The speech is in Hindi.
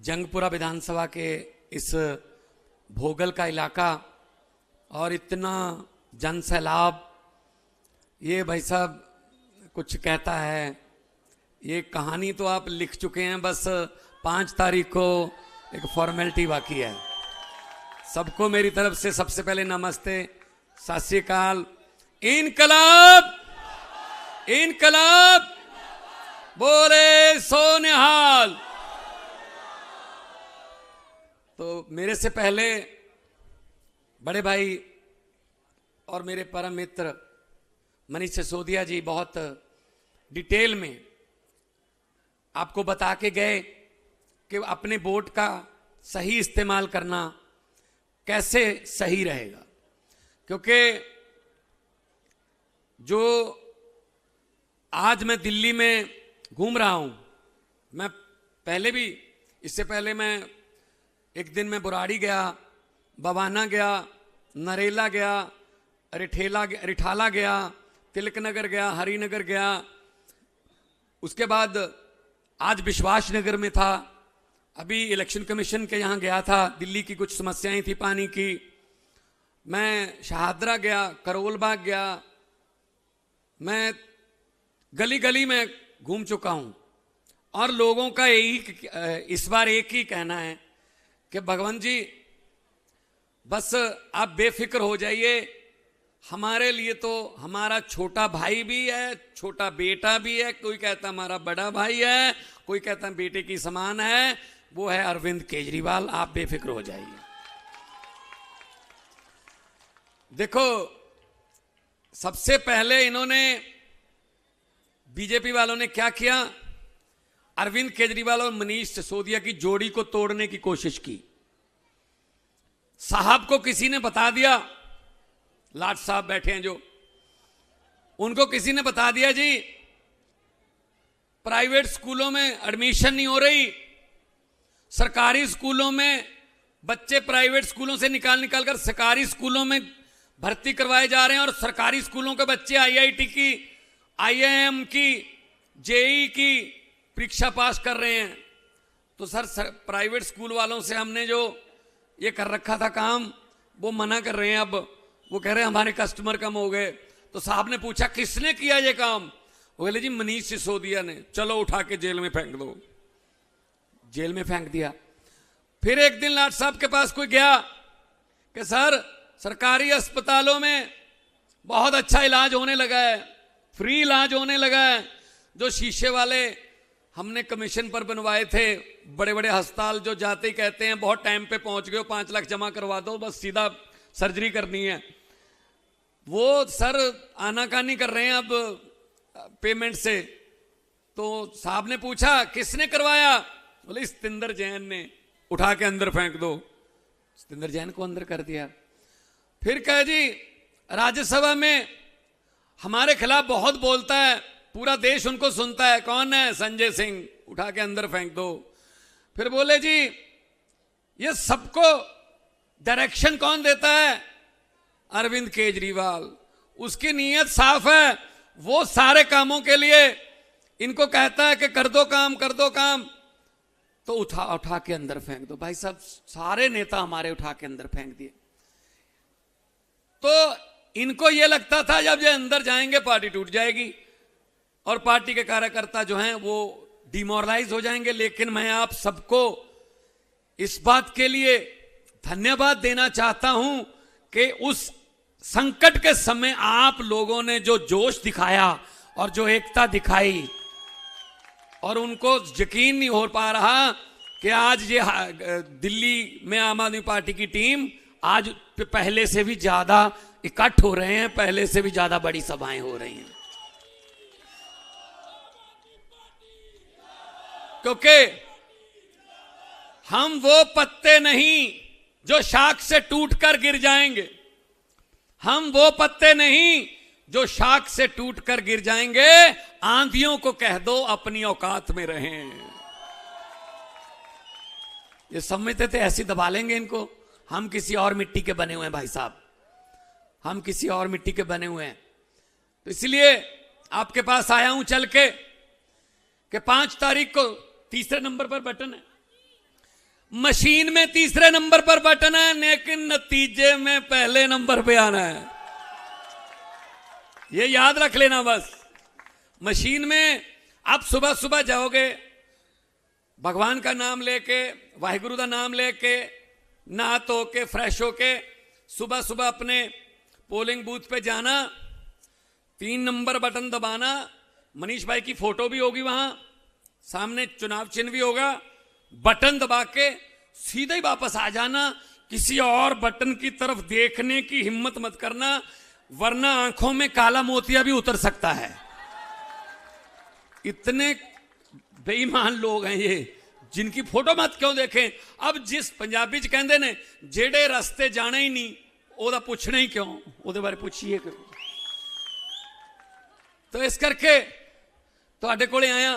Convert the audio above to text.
जंगपुरा विधानसभा के इस भोगल का इलाका और इतना जन सैलाब, ये भाई साहब कुछ कहता है। ये कहानी तो आप लिख चुके हैं, बस 5 तारीख को एक फॉर्मेलिटी बाकी है। सबको मेरी तरफ से सबसे पहले नमस्ते, सत श्री अकाल। इनकलाब इनकलाब बोले सोनिहाल। तो मेरे से पहले बड़े भाई और मेरे परम मित्र मनीष सिसोदिया जी बहुत डिटेल में आपको बता के गए कि अपने वोट का सही इस्तेमाल करना कैसे सही रहेगा। क्योंकि जो आज मैं दिल्ली में घूम रहा हूं, मैं पहले भी, इससे पहले मैं एक दिन में बुराड़ी गया, बवाना गया, नरेला गया, रिठाला गया, तिलक नगर गया, हरिनगर गया, उसके बाद आज विश्वास नगर में था, अभी इलेक्शन कमीशन के यहाँ गया था, दिल्ली की कुछ समस्याएं थी पानी की। मैं शहादरा गया, करोल बाग गया, मैं गली गली में घूम चुका हूं और लोगों का यही इस बार एक ही कहना है कि भगवान जी बस आप बेफिक्र हो जाइए, हमारे लिए तो हमारा छोटा भाई भी है, छोटा बेटा भी है, कोई कहता हमारा बड़ा भाई है, कोई कहता बेटे की समान है, वो है अरविंद केजरीवाल, आप बेफिक्र हो जाइए। देखो, सबसे पहले इन्होंने, बीजेपी वालों ने क्या किया, अरविंद केजरीवाल और मनीष सिसोदिया की जोड़ी को तोड़ने की कोशिश की। साहब को किसी ने बता दिया, लाट साहब बैठे हैं जो, उनको किसी ने बता दिया जी प्राइवेट स्कूलों में एडमिशन नहीं हो रही, सरकारी स्कूलों में बच्चे प्राइवेट स्कूलों से निकाल कर सरकारी स्कूलों में भर्ती करवाए जा रहे हैं और सरकारी स्कूलों के बच्चे आईआईटी की, आईआईएम की, जेई की परीक्षा पास कर रहे हैं। तो सर प्राइवेट स्कूल वालों से हमने जो ये कर रखा था काम, वो मना कर रहे हैं। अब वो कह रहे हैं हमारे कस्टमर कम हो गए। तो साहब ने पूछा किसने किया ये काम, वो बोले जी मनीष सिसोदिया ने, चलो उठा के जेल में फेंक दो। जेल में फेंक दिया। फिर एक दिन लाट साहब के पास कोई गया कि सर सरकारी अस्पतालों में बहुत अच्छा इलाज होने लगा है, फ्री इलाज होने लगा है, जो शीशे वाले हमने कमीशन पर बनवाए थे बड़े बड़े अस्पताल, जो जाते ही कहते हैं बहुत टाइम पे पहुंच गए, 5 लाख जमा करवा दो, बस सीधा सर्जरी करनी है, वो सर आनाकानी कर रहे हैं अब पेमेंट से। तो साहब ने पूछा किसने करवाया, बोले सतिंदर जैन ने, उठा के अंदर फेंक दो। सतिंदर जैन को अंदर कर दिया। फिर कहे जी राज्यसभा में हमारे खिलाफ बहुत बोलता है, पूरा देश उनको सुनता है, कौन है, संजय सिंह, उठा के अंदर फेंक दो। फिर बोले जी ये सबको डायरेक्शन कौन देता है, अरविंद केजरीवाल, उसकी नीयत साफ है, वो सारे कामों के लिए इनको कहता है कि कर दो काम कर दो काम, तो उठा के अंदर फेंक दो। भाई साहब सारे नेता हमारे उठा के अंदर फेंक दिए। तो इनको यह लगता था जब ये अंदर जाएंगे पार्टी टूट जाएगी और पार्टी के कार्यकर्ता जो हैं वो डिमोरलाइज हो जाएंगे। लेकिन मैं आप सबको इस बात के लिए धन्यवाद देना चाहता हूं कि उस संकट के समय आप लोगों ने जो जोश दिखाया और जो एकता दिखाई, और उनको यकीन नहीं हो पा रहा कि आज ये दिल्ली में आम आदमी पार्टी की टीम आज पहले से भी ज्यादा इकट्ठ हो रहे हैं, पहले से भी ज्यादा बड़ी सभाएं हो रही हैं। क्योंकि हम वो पत्ते नहीं जो शाख से टूटकर गिर जाएंगे, हम वो पत्ते नहीं जो शाख से टूटकर गिर जाएंगे। आंधियों को कह दो अपनी औकात में रहें। ये समझते थे ऐसी दबा लेंगे इनको, हम किसी और मिट्टी के बने हुए हैं भाई साहब, हम किसी और मिट्टी के बने हुए हैं। तो इसलिए आपके पास आया हूं चल के कि 5 तारीख को, तीसरे नंबर पर बटन है, मशीन में तीसरे नंबर पर बटन है, लेकिन नतीजे में पहले नंबर पे आना है। ये याद रख लेना बस। मशीन में आप सुबह सुबह जाओगे, भगवान का नाम लेके, वाहिगुरु का नाम लेके, नहा धो के फ्रेश होके सुबह सुबह अपने पोलिंग बूथ पे जाना, 3 नंबर बटन दबाना, मनीष भाई की फोटो भी होगी वहां, सामने चुनाव चिन्ह भी होगा, बटन दबा के सीधे ही वापस आ जाना। किसी और बटन की तरफ देखने की हिम्मत मत करना, वरना आंखों में काला मोतिया भी उतर सकता है। इतने बेईमान लोग हैं ये, जिनकी फोटो मत क्यों देखें। अब जिस पंजाबी च कहंदे ने जेड़े रास्ते जाना ही नहीं ओदा पुछना ही क्यों, ओदे बारे पुछिए क्यों। तो इस करके तुहाडे कोले आया